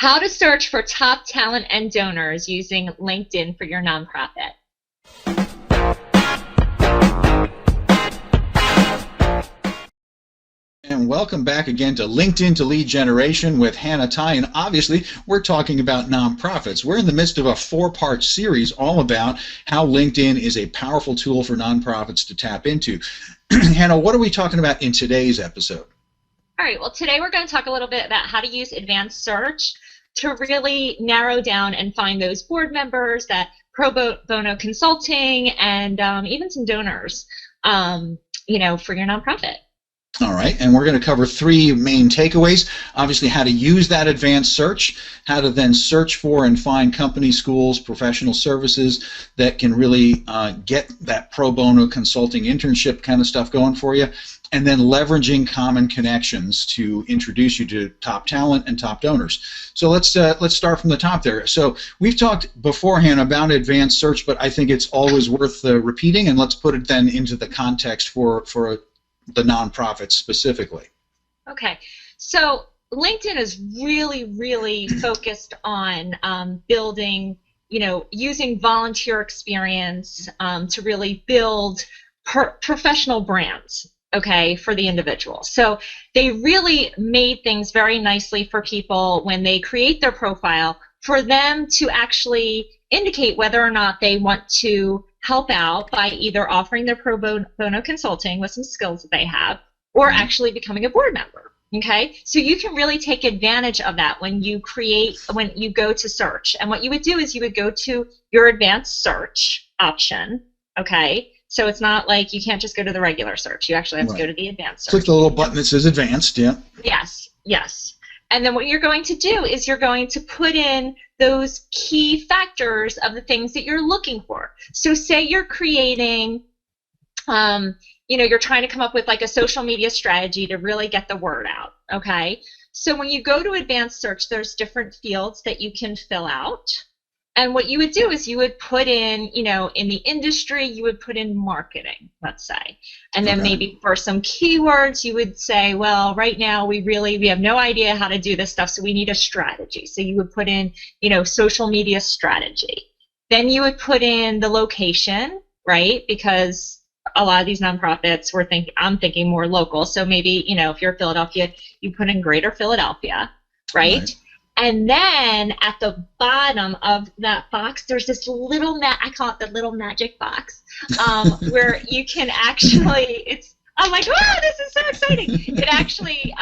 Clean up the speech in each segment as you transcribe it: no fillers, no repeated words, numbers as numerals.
How to search for top talent and donors using LinkedIn for your nonprofit. And welcome back again to LinkedIn to Lead Generation with Hannah Tai. And obviously, we're talking about nonprofits. We're in the midst of a 4-part series all about how LinkedIn is a powerful tool for nonprofits to tap into. Hannah, what are we talking about in today's episode? All right, well, today we're going to talk a little bit about how to use advanced search to really narrow down and find those board members, that pro bono consulting, and even some donors, for your nonprofit. All right, and we're going to cover 3 main takeaways. Obviously, how to use that advanced search, how to then search for and find companies, schools, professional services that can really get that pro bono consulting internship kind of stuff going for you, and then leveraging common connections to introduce you to top talent and top donors. So let's start from the top there. So we've talked beforehand about advanced search, but I think it's always worth repeating, and let's put it then into the context for the nonprofits specifically. Okay, so LinkedIn is really focused on building, using volunteer experience to really build professional brands, okay, for the individual. So they really made things very nicely for people when they create their profile, for them to actually indicate whether or not they want to help out by either offering their pro bono consulting with some skills that they have, or actually becoming a board member. Okay, so you can really take advantage of that when you go to search. And what you would do is you would go to your advanced search option. Okay, so it's not like you can't just go to the regular search. You actually have to go to the advanced search. Click the little button that says advanced. Yeah. Yes. And then what you're going to do is you're going to put in those key factors of the things that you're looking for. So say you're creating, you're trying to come up with like a social media strategy to really get the word out, okay? So when you go to advanced search, there's different fields that you can fill out. And what you would do is you would put in, in the industry, you would put in marketing, let's say. And then maybe for some keywords, you would say, well, right now we have no idea how to do this stuff, so we need a strategy. So you would put in, social media strategy. Then you would put in the location, right? Because a lot of these nonprofits I'm thinking more local. So maybe, if you're Philadelphia, you put in Greater Philadelphia, right? And then at the bottom of that box, there's this little I call it the little magic box, where you can actually, I'm like, oh, this is so exciting. It actually,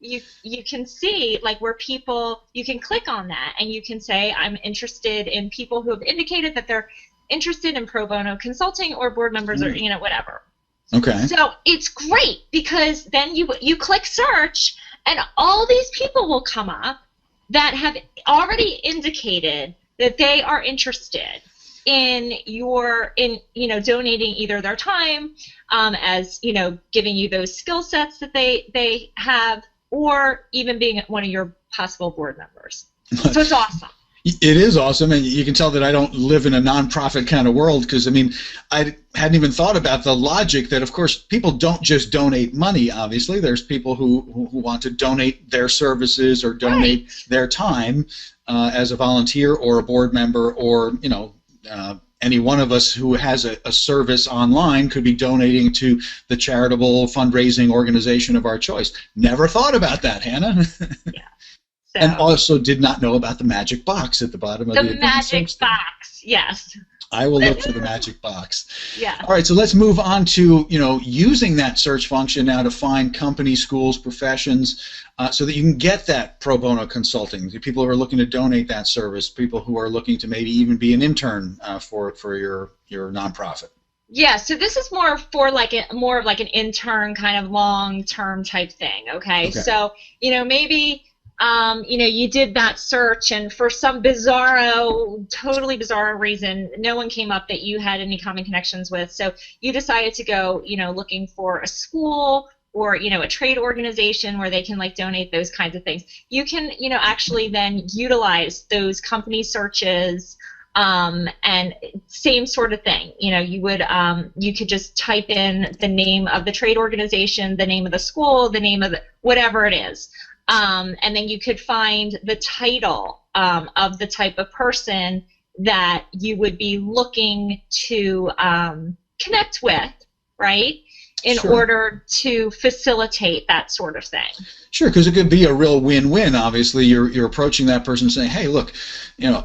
you can see like where you can click on that and you can say, I'm interested in people who have indicated that they're interested in pro bono consulting, or board members, or whatever. Okay. So it's great because then you click search, and all these people will come up that have already indicated that they are interested in donating either their time, as giving you those skill sets that they have, or even being one of your possible board members. So it's awesome. It is awesome, and you can tell that I don't live in a nonprofit kind of world, because, I hadn't even thought about the logic that, of course, people don't just donate money, obviously. There's people who want to donate their services or donate their time as a volunteer or a board member, or, any one of us who has a service online could be donating to the charitable fundraising organization of our choice. Never thought about that, Hannah. Yeah. And also did not know about the magic box at the bottom of the magic box, yes. I will look for the magic box. Yeah. All right, so let's move on to using that search function now to find companies, schools, professions, so that you can get that pro bono consulting. The people who are looking to donate that service, people who are looking to maybe even be an intern for your nonprofit. Yeah, so this is more for more of like an intern kind of long-term type thing. Okay. So maybe. You did that search, and for some totally bizarro reason, no one came up that you had any common connections with. So you decided to go, looking for a school or, a trade organization where they can donate those kinds of things. You can, actually then utilize those company searches, and same sort of thing. You could just type in the name of the trade organization, the name of the school, the name of whatever it is. And then you could find the title of the type of person that you would be looking to connect with, right, in order to facilitate that sort of thing. Sure, because it could be a real win-win. Obviously, you're approaching that person saying, "Hey, look,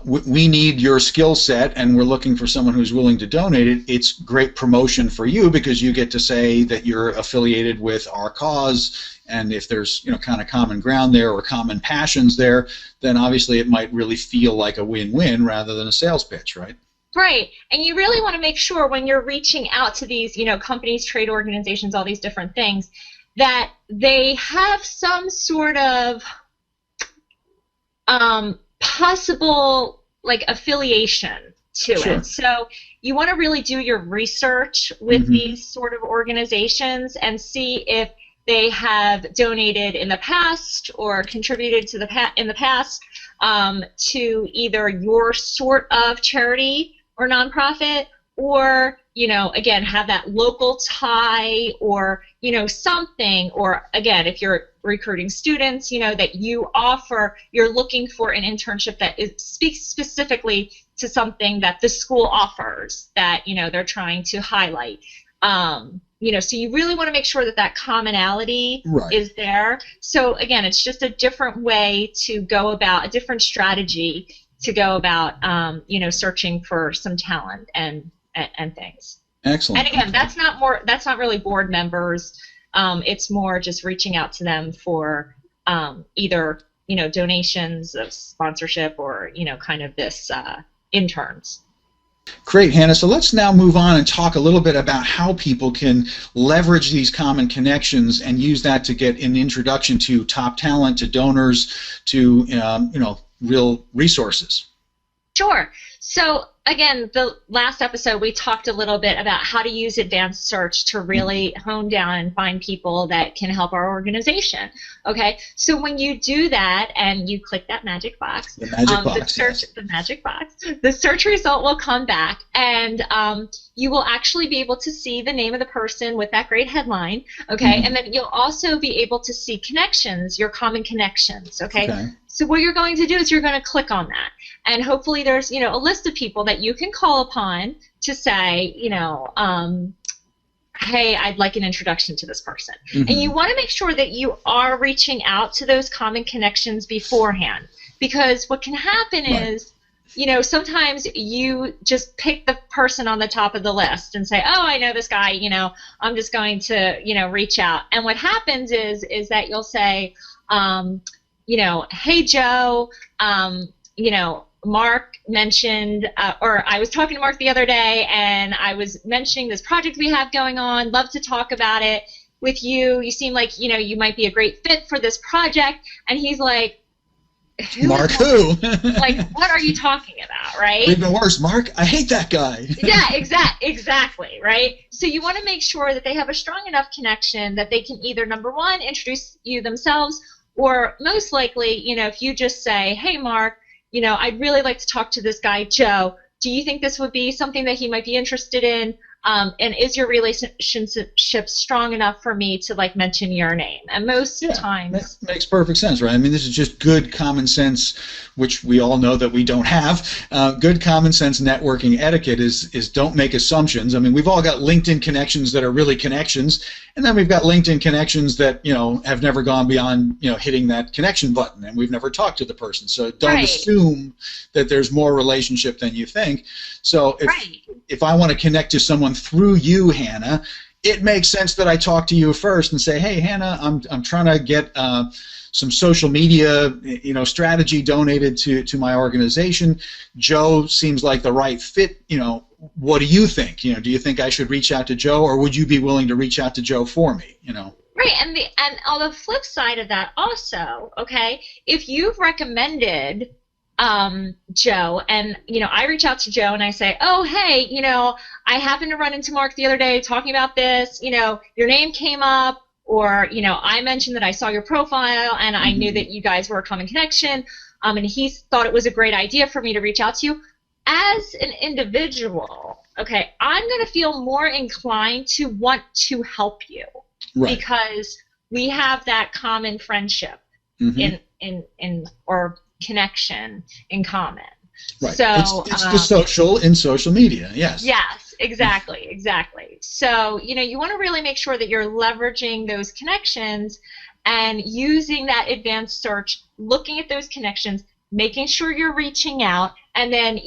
we need your skill set, and we're looking for someone who's willing to donate it." It's great promotion for you because you get to say that you're affiliated with our cause, and if there's kind of common ground there or common passions there, then obviously it might really feel like a win-win rather than a sales pitch, right? Right, and you really want to make sure when you're reaching out to these, companies, trade organizations, all these different things, that they have some sort of possible affiliation to it. So you want to really do your research with these sort of organizations and see if they have donated in the past or contributed to in the past to either your sort of charity or nonprofit, or again, have that local tie, or something, or again, if you're recruiting students, that you're looking for an internship that speaks specifically to something that the school offers that they're trying to highlight. So you really want to make sure that that commonality is there. So again, it's just a different way to go about, a different strategy to go about, searching for some talent and things. Excellent. And again, that's not really board members. It's more just reaching out to them for either donations of sponsorship or kind of this interns. Great, Hannah. So let's now move on and talk a little bit about how people can leverage these common connections and use that to get an introduction to top talent, to donors, to real resources. Sure. So again, the last episode we talked a little bit about how to use advanced search to really hone down and find people that can help our organization. Okay, so when you do that and you click that magic box, the search result will come back, and you will actually be able to see the name of the person with that great headline. Okay, and then you'll also be able to see connections, your common connections. Okay. So what you're going to do is you're going to click on that, and hopefully there's a list of people that you can call upon to say hey, I'd like an introduction to this person. And you want to make sure that you are reaching out to those common connections beforehand, because what can happen is sometimes you just pick the person on the top of the list and say, oh, I know this guy, I'm just going to reach out. And what happens is that you'll say, hey, Joe, Mark mentioned, or I was talking to Mark the other day, and I was mentioning this project we have going on. Love to talk about it with you. You seem like, you might be a great fit for this project. And he's like, Mark who? Like, what are you talking about, right? Even worse, Mark, I hate that guy. Yeah, exactly, right? So you want to make sure that they have a strong enough connection that they can either, number one, introduce you themselves, or most likely, if you just say, hey, Mark, I'd really like to talk to this guy, Joe. Do you think this would be something that he might be interested in? And is your relationship strong enough for me to mention your name? And most times, that makes perfect sense, right? I mean, this is just good common sense, which we all know that we don't have. Good common sense networking etiquette is don't make assumptions. I mean, we've all got LinkedIn connections that are really connections, and then we've got LinkedIn connections that have never gone beyond hitting that connection button, and we've never talked to the person. So don't assume that there's more relationship than you think. So if I want to connect to someone through you, Hannah, it makes sense that I talk to you first and say, hey, Hannah, I'm trying to get some social media strategy donated to my organization. Joe seems like the right fit. What do you think? Do you think I should reach out to Joe, or would you be willing to reach out to Joe for me? Right, and on the flip side of that also, okay, if you've recommended Joe, and I reach out to Joe and I say, oh, hey, I happened to run into Mark the other day talking about this, your name came up, or I mentioned that I saw your profile and I knew that you guys were a common connection, and he thought it was a great idea for me to reach out to you. As an individual, okay, I'm going to feel more inclined to want to help you because we have that common friendship. in or connection in common. Right. So it's the social in social media. Yes. Yes, exactly. So, you want to really make sure that you're leveraging those connections and using that advanced search, looking at those connections, making sure you're reaching out, and then,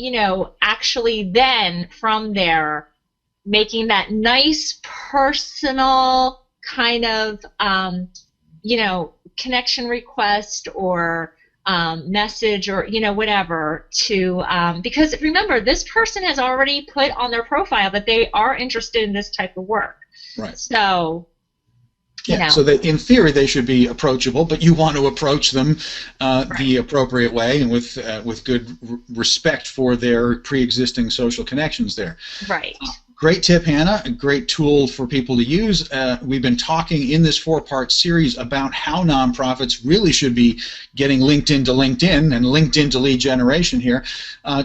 actually then from there making that nice personal kind of, connection request or message or whatever to because remember, this person has already put on their profile that they are interested in this type of work. Right. So so that in theory they should be approachable, but you want to approach them the appropriate way and with good respect for their pre-existing social connections there. Right. Great tip, Hannah. A great tool for people to use. We've been talking in this 4-part series about how nonprofits really should be getting LinkedIn to LinkedIn and LinkedIn to lead generation here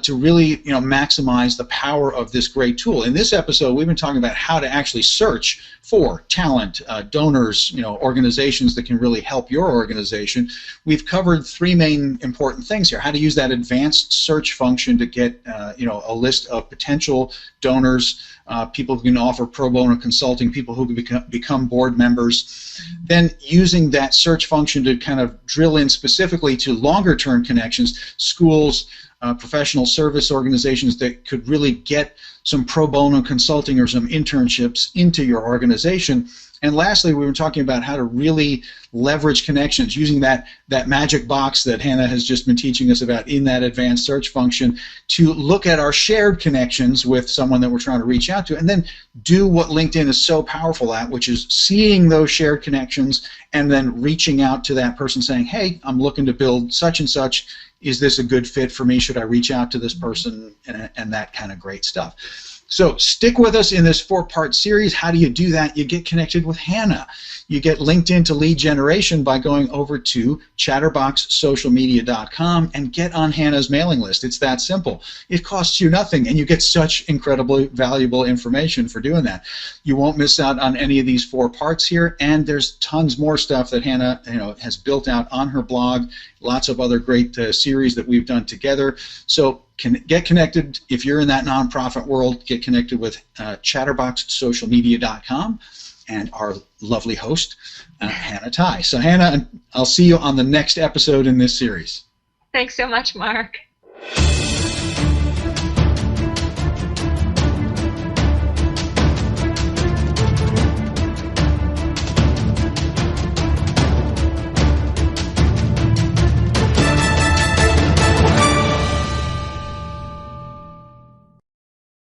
to really maximize the power of this great tool. In this episode, we've been talking about how to actually search for talent, donors, organizations that can really help your organization. We've covered 3 main important things here: how to use that advanced search function to get a list of potential donors, people who can offer pro bono consulting, people who can become board members. Then using that search function to kind of drill in specifically to longer-term connections, schools, professional service organizations that could really get some pro bono consulting or some internships into your organization. And lastly, we were talking about how to really leverage connections using that magic box that Hannah has just been teaching us about in that advanced search function to look at our shared connections with someone that we're trying to reach out to, and then do what LinkedIn is so powerful at, which is seeing those shared connections and then reaching out to that person saying, hey, I'm looking to build such and such. Is this a good fit for me? Should I reach out to this person? And that kind of great stuff. So stick with us in this 4-part series. How do you do that? You get connected with Hannah. You get LinkedIn to lead generation by going over to chatterboxsocialmedia.com and get on Hannah's mailing list. It's that simple. It costs you nothing, and you get such incredibly valuable information for doing that. You won't miss out on any of these 4 parts here, and there's tons more stuff that Hannah has built out on her blog. Lots of other great series that we've done together. So get connected. If you're in that nonprofit world, get connected with chatterboxsocialmedia.com and our lovely host, Hannah Tai. So Hannah, I'll see you on the next episode in this series. Thanks so much, Mark.